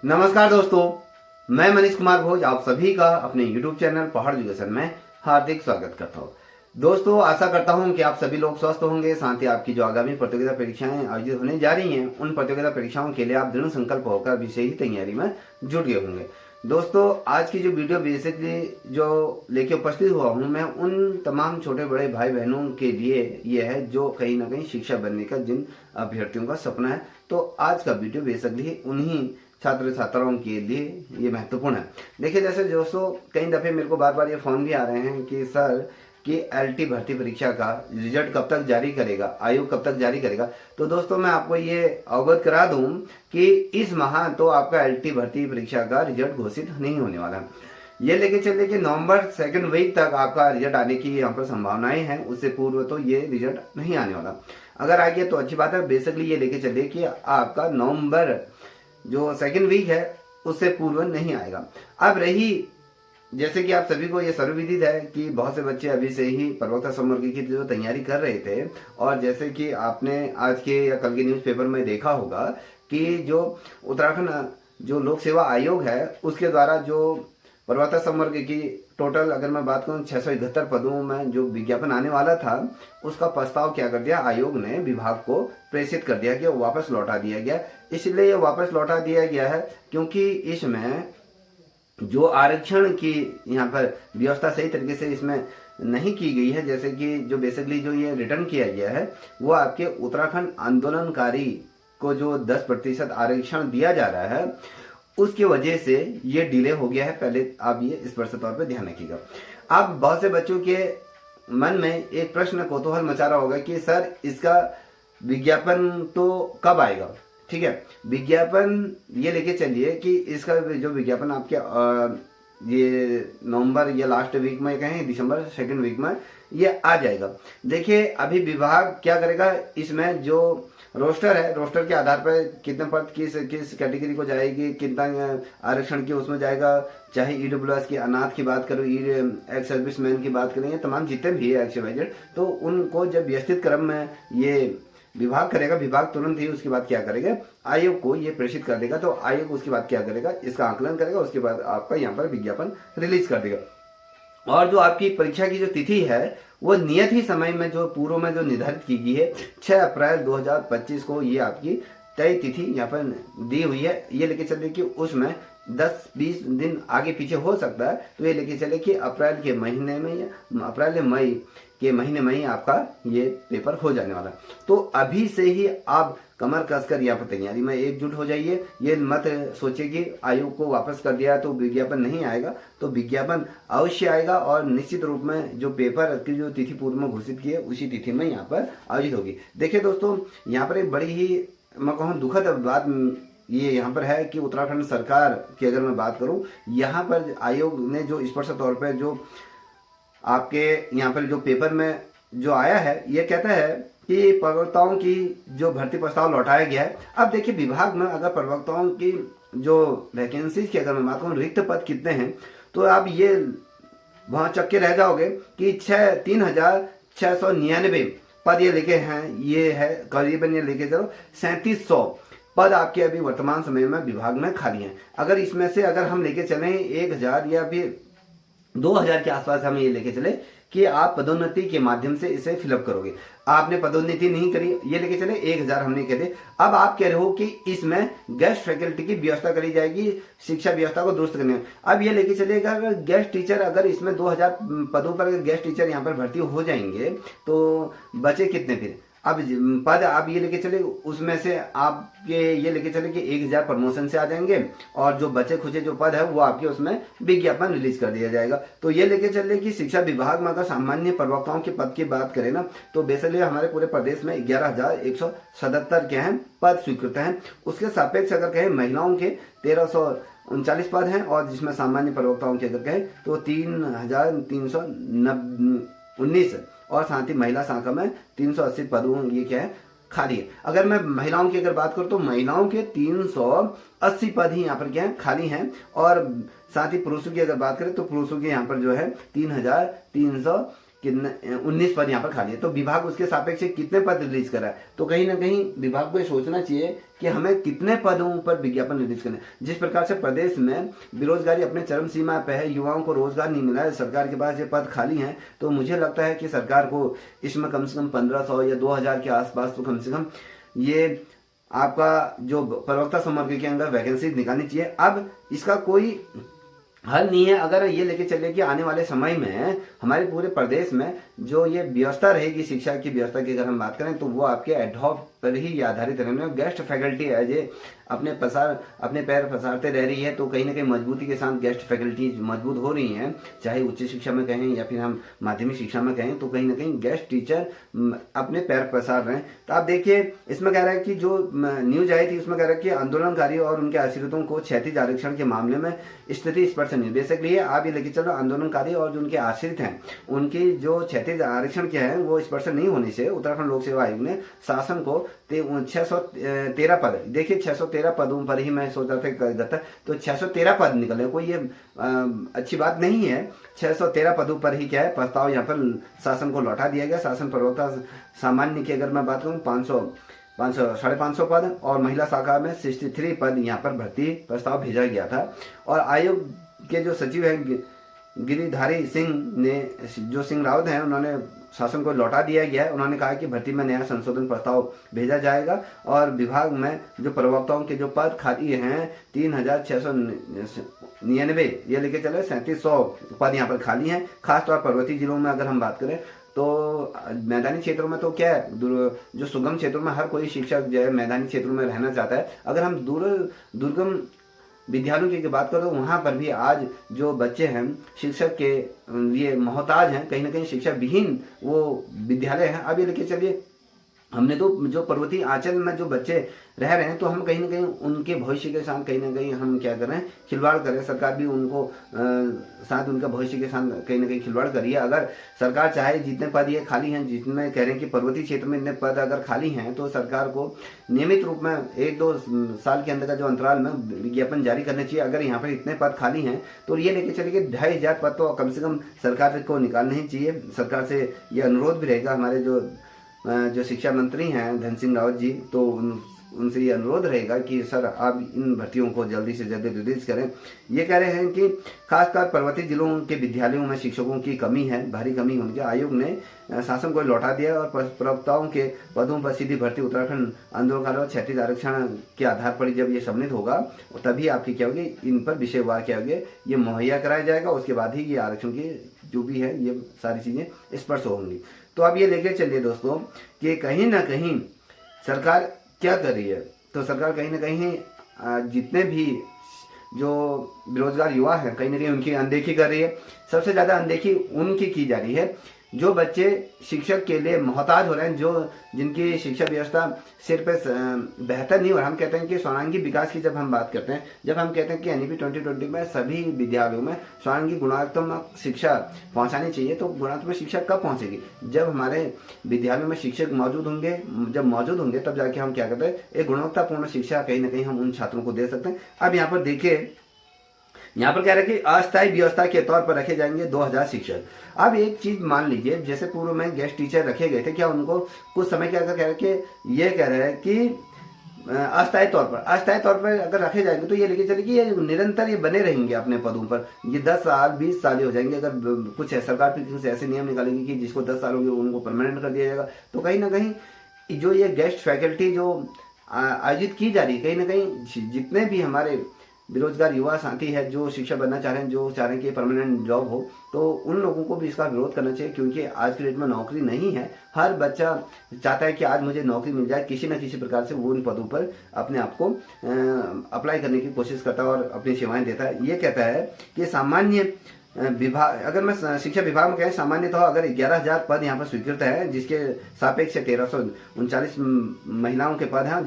नमस्कार दोस्तों, मैं मनीष कुमार भोज आप सभी का अपने YouTube चैनल पहाड़ एजुकेशन में हार्दिक स्वागत करता हूँ। दोस्तों, आशा करता हूँ कि आप सभी लोग स्वस्थ होंगे। साथ ही आपकी जो आगामी प्रतियोगिता परीक्षाएं आयोजित होने जा रही हैं, उन प्रतियोगिता परीक्षाओं के लिए आप दृढ़ संकल्प होकर अभी से ही तैयारी में जुट गए होंगे। दोस्तों, आज की जो वीडियो बेसिकली जो लेके उपस्थित हुआ हूँ मैं, उन तमाम छोटे बड़े भाई बहनों के लिए ये है जो कहीं ना कहीं शिक्षक बनने का जिन अभ्यर्थियों का सपना है। तो आज का वीडियो बेसिकली उन्हीं छात्र छात्राओं के लिए ये महत्वपूर्ण है। देखिए, जैसे दोस्तों कई दफे मेरे को बार बार ये फोन भी आ रहे हैं कि सर कि एलटी भर्ती परीक्षा का रिजल्ट कब तक जारी करेगा, आयोग कब तक जारी करेगा। तो दोस्तों, मैं आपको ये अवगत करा दूं कि इस माह तो आपका एलटी भर्ती परीक्षा का रिजल्ट घोषित नहीं होने वाला है। ये लेके चलिए कि नवंबर सेकंड वीक तक आपका रिजल्ट आने की यहाँ पर संभावनाएं हैं। उससे पूर्व तो ये रिजल्ट नहीं आने वाला। अगर आ गया तो अच्छी बात है। बेसिकली ये लेके चलिए कि आपका नवंबर जो सेकंड वीक है उससे पूर्व नहीं आएगा। अब रही, जैसे कि आप सभी को ये सर्वविदित है कि बहुत से बच्चे अभी से ही प्रवक्ता समवर्ग की जो तैयारी कर रहे थे, और जैसे कि आपने आज के या कल के न्यूज़पेपर में देखा होगा कि जो उत्तराखंड जो लोक सेवा आयोग है उसके द्वारा जो प्रवक्ता समवर्ग की टोटल अगर मैं बात करूं 671 पदों में जो विज्ञापन आने वाला था, उसका प्रस्ताव क्या कर दिया आयोग ने, विभाग को प्रेषित कर दिया गया, वापस लौटा दिया गया। इसलिए ये वापस लौटा दिया गया है क्योंकि इसमें जो आरक्षण की यहाँ पर व्यवस्था सही तरीके से इसमें नहीं की गई है। जैसे कि जो बेसिकली जो ये रिटर्न किया गया है वो आपके उत्तराखंड आंदोलनकारी को जो 10% आरक्षण दिया जा रहा है उसकी वजह से ये डिले हो गया है। पहले आप ये स्पष्ट तौर पे ध्यान रखिएगा। अब बहुत से बच्चों के मन में एक प्रश्न कौतूहल मचा रहा होगा कि सर इसका विज्ञापन तो कब आएगा। ठीक है, विज्ञापन ये लेके चलिए कि इसका जो विज्ञापन आपके ये नवंबर या लास्ट वीक में कहें दिसंबर सेकंड वीक में ये आ जाएगा। देखिए, अभी विभाग क्या करेगा, इसमें जो रोस्टर है, रोस्टर के आधार पर कितने पद किस किस कैटेगरी को जाएगी, कितना आरक्षण की उसमें जाएगा, चाहे ईडब्ल्यूएस की, अनाथ की बात करो, एक्स सर्विसमैन की बात करें, तमाम जितने भी है एक्स, तो उनको जब व्यवस्थित क्रम में ये विभाग करेगा, विभाग तुरंत ही उसके बाद क्या करेगा, आयोग को ये प्रेषित कर देगा। तो आयोग उसके बाद क्या करेगा, इसका आकलन करेगा, उसके बाद आपका यहाँ पर विज्ञापन रिलीज कर देगा। और जो आपकी परीक्षा की जो तिथि है वो नियत ही समय में जो पूर्व में जो निर्धारित की गई है 6 अप्रैल 2025 को ये आपकी तय तिथि यहाँ पर दी हुई है। ये लेके चलिए कि उसमें 10-20 दिन आगे पीछे हो सकता है। तो ये लेके चले कि अप्रैल के महीने में या अप्रैल या मई के महीने में ही आपका ये पेपर हो जाने वाला। तो अभी से ही आप कमर कसकर यहाँ पर तैयारी में एकजुट हो जाइए। ये मत सोचिए कि आयोग को वापस कर दिया तो विज्ञापन नहीं आएगा। तो विज्ञापन अवश्य आएगा और निश्चित रूप में जो पेपर की जो तिथि पूर्व में घोषित की है उसी तिथि में यहाँ पर आयोजित होगी। देखिए दोस्तों, यहाँ पर एक बड़ी ही मैं कहूँ दुखद बात ये यहाँ पर है कि उत्तराखंड सरकार की अगर मैं बात करूँ, यहाँ पर आयोग ने जो स्पष्ट तौर पर जो आपके यहाँ पर जो पेपर में जो आया है, ये कहता है कि प्रवक्ताओं की जो भर्ती प्रस्ताव लौटाया गया है। अब देखिए, विभाग में अगर प्रवक्ताओं की जो वैकेंसीज की अगर मैं बात करूँ, रिक्त पद कितने हैं, तो आप ये वहाँ चक्के रह जाओगे कि 3,699 पद ये लिखे हैं। ये है करीबन ये लेके चलो 3700 पद आपके अभी वर्तमान समय में विभाग में खाली हैं। अगर इसमें से अगर हम लेके चलें 1000 या फिर 2000 के आसपास हम ये लेके चले कि आप पदोन्नति के माध्यम से इसे फिलअप करोगे। आपने पदोन्नति नहीं करी, ये लेके चले 1000 हमने कह दे। अब आप कह रहे हो कि इसमें गेस्ट फैकल्टी की व्यवस्था करी जाएगी शिक्षा व्यवस्था को दुरुस्त करने में। अब ये लेके चलेगा अगर गेस्ट टीचर, अगर इसमें 2000 पदों पर गेस्ट टीचर यहाँ पर भर्ती हो जाएंगे तो बचे कितने फिर अब पद। आप ये लेके चले उसमें से आपके ये लेके चले कि 1000 प्रमोशन से आ जाएंगे और जो बचे खुचे जो पद है वो आपके उसमें विज्ञापन रिलीज कर दिया जाएगा। तो ये लेके चले कि शिक्षा विभाग में अगर सामान्य प्रवक्ताओं के पद की बात करें ना, तो बेसिकली हमारे पूरे प्रदेश में 11,177 के हैं पद स्वीकृत हैं। उसके सापेक्ष अगर कहें महिलाओं के 1339 पद हैं, और जिसमें सामान्य प्रवक्ताओं के अगर कहें तो 3,319, और साथ ही महिला शाखा में 380 पदों ये क्या है खाली है। अगर मैं महिलाओं की अगर बात करूं तो महिलाओं के 380 पद ही यहाँ पर क्या है खाली हैं, और साथ ही पुरुषों की अगर बात करें तो पुरुषों के यहाँ पर जो है 3,300 कितने 19 पद यहाँ पर खाली है, तो विभाग उसके सापेक्ष कितने पद रिलीज करा है। तो कहीं ना कहीं विभाग को ये सोचना चाहिए कि हमें कितने पदों पर विज्ञापन रिलीज करना है। जिस प्रकार से प्रदेश में बेरोजगारी अपने चरम सीमा पे है, युवाओं को रोजगार नहीं मिला है, सरकार के पास ये पद खाली हैं, तो मुझे लगता है कि सरकार को इसमें कम से कम 1500 या 2000 के आसपास तो कम से कम ये आपका जो प्रवक्ता संवर्ग के अंदर वैकेंसी निकालनी चाहिए। अब इसका कोई हल नहीं है, अगर ये लेके चले कि आने वाले समय में हमारे पूरे प्रदेश में जो ये व्यवस्था रहेगी शिक्षा की व्यवस्था की, अगर हम बात करें तो वो आपके एडहॉक पर ही आधारित रहने, गेस्ट फैकल्टी एज ए अपने पैर पसारते रह रही है, तो कहीं ना कहीं मजबूती के साथ गेस्ट फैकल्टी मजबूत हो रही हैं, चाहे उच्च शिक्षा में कहें या फिर हम माध्यमिक शिक्षा में कहें, तो कहीं ना कहीं गेस्ट टीचर अपने पैर पसार रहे हैं। तो आप देखिए इसमें कह रहा है कि जो न्यूज आई थी उसमें कह रहा है कि आंदोलनकारी और उनके आश्रितों को क्षैतिज आरक्षण के मामले में स्थिति स्पष्ट नहीं। बेसिकली आप ये लेके चलो आंदोलनकारी और जो उनके आश्रित हैं उनकी जो क्षैतिज आरक्षण क्या है वो स्पष्ट नहीं होने से उत्तराखंड लोक सेवा आयोग ने शासन को 613 पद, देखिए 613 पदों पर ही मैं सोच रहा था, तो 613 पद निकले, कोई ये अच्छी बात नहीं है। 613 पदों पर ही क्या है प्रस्ताव यहाँ पर शासन को लौटा दिया गया। शासन प्रवक्ता सामान्य की अगर मैं बात करूँ 550 पद और महिला शाखा में 63 पद यहाँ पर भर्ती प्रस्ताव भेजा गया था। और आयोग के जो सचिव हैं गिरिधारी सिंह ने, जो सिंह रावत हैं, उन्होंने शासन को लौटा दिया गया है। उन्होंने कहा कि भर्ती में नया संशोधन प्रस्ताव भेजा जाएगा और विभाग में जो प्रवक्ताओं के जो पद खाली हैं 3699 ये लेके चले 3700 पद यहाँ पर खाली हैं। खासतौर पर्वतीय जिलों में अगर हम बात करें तो मैदानी क्षेत्रों में तो क्या है, जो सुगम क्षेत्रों में हर कोई शिक्षक जो है मैदानी क्षेत्रों में रहना चाहता है। अगर हम दुर्गम विद्यालयों की बात करो वहां पर भी आज जो बच्चे हैं शिक्षक के लिए मोहताज हैं, कहीं ना कहीं शिक्षा विहीन वो विद्यालय हैं। अब ये लेके चलिए हमने तो जो पर्वतीय आंचल में जो बच्चे रह रहे हैं तो हम कहीं ना कहीं उनके भविष्य के साथ कहीं ना कहीं हम क्या कर रहे हैं, खिलवाड़ कर रहे हैं। सरकार भी उनको साथ उनका भविष्य के साथ कहीं ना कहीं खिलवाड़ कर रही है। अगर सरकार चाहे जितने पद ये खाली हैं, जितने कह रहे हैं कि पर्वतीय क्षेत्र में इतने पद अगर खाली हैं, तो सरकार को नियमित रूप में 1-2 साल के अंदर का जो अंतराल में विज्ञापन जारी करना चाहिए। अगर यहाँ पर इतने पद खाली हैं तो ये लेके चलिए 2500 पद तो कम से कम सरकार को निकालने ही चाहिए। सरकार से ये अनुरोध भी रहेगा, हमारे जो शिक्षा मंत्री हैं धन सिंह रावत जी, तो उनसे ये अनुरोध रहेगा कि सर आप इन भर्तियों को जल्दी से जल्दी रिलीज करें। ये कह रहे हैं कि खासकर पर्वतीय जिलों के विद्यालयों में शिक्षकों की कमी है, भारी कमी होने के आयोग ने शासन को लौटा दिया और प्रवक्ताओं के पदों पर सीधी भर्ती उत्तराखंड आंदोलनकारियों और क्षैतिज आरक्षण के आधार पर जब ये सम्मिलित होगा तभी आपकी क्या होगी, इन पर विषयवार क्या होगी ये मुहैया कराया जाएगा। उसके बाद ही ये आरक्षण की जो भी है ये सारी चीजें स्पष्ट होंगी। तो अब ये लेके चलिए दोस्तों कि कहीं ना कहीं सरकार क्या कर रही है, तो सरकार कहीं ना कहीं जितने भी जो बेरोजगार युवा हैं कहीं ना कहीं उनकी अनदेखी कर रही है। सबसे ज्यादा अनदेखी उनकी की जा रही है जो बच्चे शिक्षक के लिए मोहताज हो रहे हैं, जो जिनकी शिक्षा व्यवस्था सिर पे बेहतर नहीं हो रहा। हम कहते हैं कि सर्वांगीण विकास की जब हम बात करते हैं, जब हम कहते हैं कि एनईपी 2020 में सभी विद्यालयों में सर्वांगीण गुणात्मक शिक्षा पहुंचानी चाहिए, तो गुणात्मक शिक्षा कब पहुंचेगी, जब हमारे विद्यालयों में शिक्षक मौजूद होंगे। जब मौजूद होंगे तब जाके हम क्या करते हैं, एक गुणवत्तापूर्ण शिक्षा कहीं ना कहीं हम उन छात्रों को दे सकते हैं। अब यहाँ पर देखिए, यहाँ पर कह रहे हैं कि अस्थायी व्यवस्था के तौर पर रखे जाएंगे 2000 शिक्षक। अब एक चीज मान लीजिए, जैसे पूर्व में गेस्ट टीचर रखे गए थे, क्या उनको कुछ समय क्या कह रहे हैं कि ये कह रहे हैं कि अस्थायी तौर पर अगर रखे जाएंगे तो ये लेके चले कि ये निरंतर ये बने रहेंगे अपने पदों पर, ये 10 साल 20 साल हो जाएंगे। अगर कुछ सरकार भी कुछ ऐसे नियम निकालेगी कि जिसको 10 साल होंगे उनको परमानेंट कर दिया जाएगा, तो कहीं ना कहीं जो ये गेस्ट फैकल्टी जो आयोजित की जा रही है, कहीं ना कहीं जितने भी हमारे बेरोजगार युवा साथी है जो शिक्षा बनना चाह रहे हैं, जो चाह रहे हैं कि परमानेंट जॉब हो, तो उन लोगों को भी इसका विरोध करना चाहिए, क्योंकि आज के डेट में नौकरी नहीं है। हर बच्चा चाहता है कि आज मुझे नौकरी मिल जाए, किसी न किसी प्रकार से वो उन पदों पर अपने आप को अप्लाई करने की कोशिश करता है और अपनी सेवाएं देता है। ये कहता है कि सामान्य विभाग, अगर मैं शिक्षा विभाग में कहें सामान्य तो अगर 11,000 पद यहाँ पर स्वीकृत है, जिसके सापेक्ष 1339 महिलाओं के पद हैं,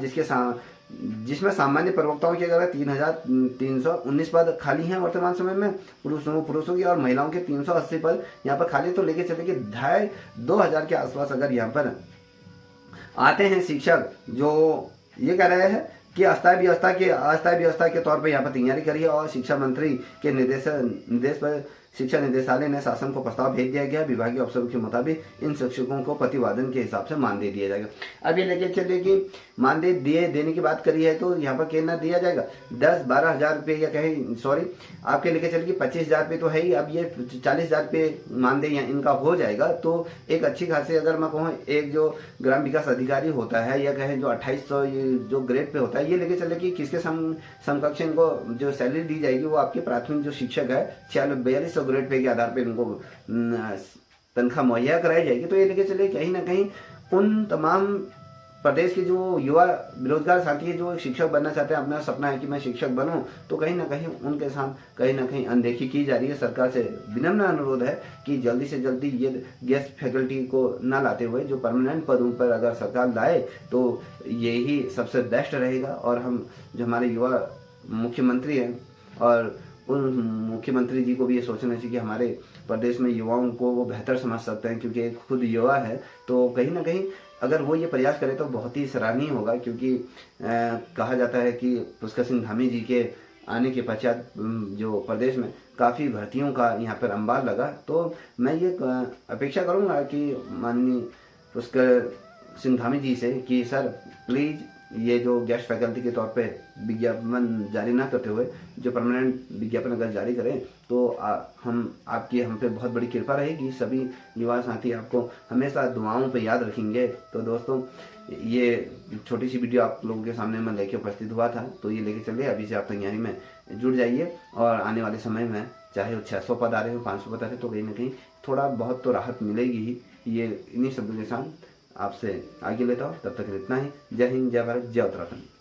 जिसमें सामान्य प्रवक्ताओं की अगर 3,319 पद खाली हैं वर्तमान समय में पुरुषों की, और महिलाओं के 380 पद यहाँ पर खाली। तो लेके चले कि 2,500 के आसपास अगर यहाँ पर आते हैं शिक्षक, जो ये कह रहे हैं कि अस्थायी व्यवस्था के तौर पर यहाँ पर तैयारी करी है और शिक्षा मंत्री के निर्देश पर शिक्षा निदेशालय ने शासन को प्रस्ताव भेज दिया गया। विभागीय अफसरों के मुताबिक इन शिक्षकों को प्रतिवादन के हिसाब से मानदेय दिया जाएगा। अब ये लेके चलिए कि मानदेय देने की बात करी है तो यहाँ पर कितना दिया जाएगा, 10-12 हजार रुपये, या कहें सॉरी आपके लेके चलिए 25,000 रुपये तो है ही, अब ये 40,000 रुपये मानदेय इनका हो जाएगा। तो एक अच्छी खासी, अगर मैं कहूँ, एक जो ग्राम विकास अधिकारी होता है या कहें जो 2800 जो ग्रेड पे होता है, ये लेके चले कि किसके समकक्ष इनको जो सैलरी दी जाएगी वो आपके प्राथमिक जो शिक्षक है 4200 ग्रेड पे के आधार पर इनको तनख्वाह मुहैया कराई जाएगी। तो ये लेके चले कहीं ना कहीं उन तमाम प्रदेश के जो युवा बेरोजगार साथी जो शिक्षक बनना चाहते हैं, अपना सपना है कि मैं शिक्षक बनूं, तो कहीं ना कहीं उनके साथ कहीं ना कहीं अनदेखी की जा रही है। सरकार से विनम्र अनुरोध है कि जल्दी से जल्दी ये गेस्ट फैकल्टी को न लाते हुए जो परमानेंट पदों पर अगर सरकार लाए तो यही सबसे बेस्ट रहेगा। और हम जो हमारे युवा मुख्यमंत्री हैं, और उन मुख्यमंत्री जी को भी ये सोचना चाहिए कि हमारे प्रदेश में युवाओं को वो बेहतर समझ सकते हैं, क्योंकि खुद युवा है। तो कहीं ना कहीं अगर वो ये प्रयास करें तो बहुत ही सराहनीय होगा, क्योंकि कहा जाता है कि पुष्कर सिंह धामी जी के आने के पश्चात जो प्रदेश में काफ़ी भर्तियों का यहाँ पर अंबार लगा। तो मैं ये अपेक्षा करूँगा कि माननीय पुष्कर सिंह धामी जी से कि सर प्लीज़ ये जो गेस्ट फैकल्टी के तौर पे विज्ञापन जारी ना करते हुए जो परमानेंट विज्ञापन अगर जारी करें तो हम पे बहुत बड़ी कृपा रहेगी। सभी युवा साथी आपको हमेशा दुआओं पे याद रखेंगे। तो दोस्तों, ये छोटी सी वीडियो आप लोगों के सामने मैं लेके उपस्थित हुआ था, तो ये लेके चलिए अभी से आप तैयारी में जुड़ जाइए। और आने वाले समय में चाहे वो 600 पद आ रहे हो, 500 पद आ रहे हो, तो कहीं ना कहीं थोड़ा बहुत तो राहत मिलेगी ही। ये इन्हीं शब्दों के साथ आपसे आगे लेता हूँ। तब तक इतना ही। जय हिंद, जय भारत, जय उत्तराखंड।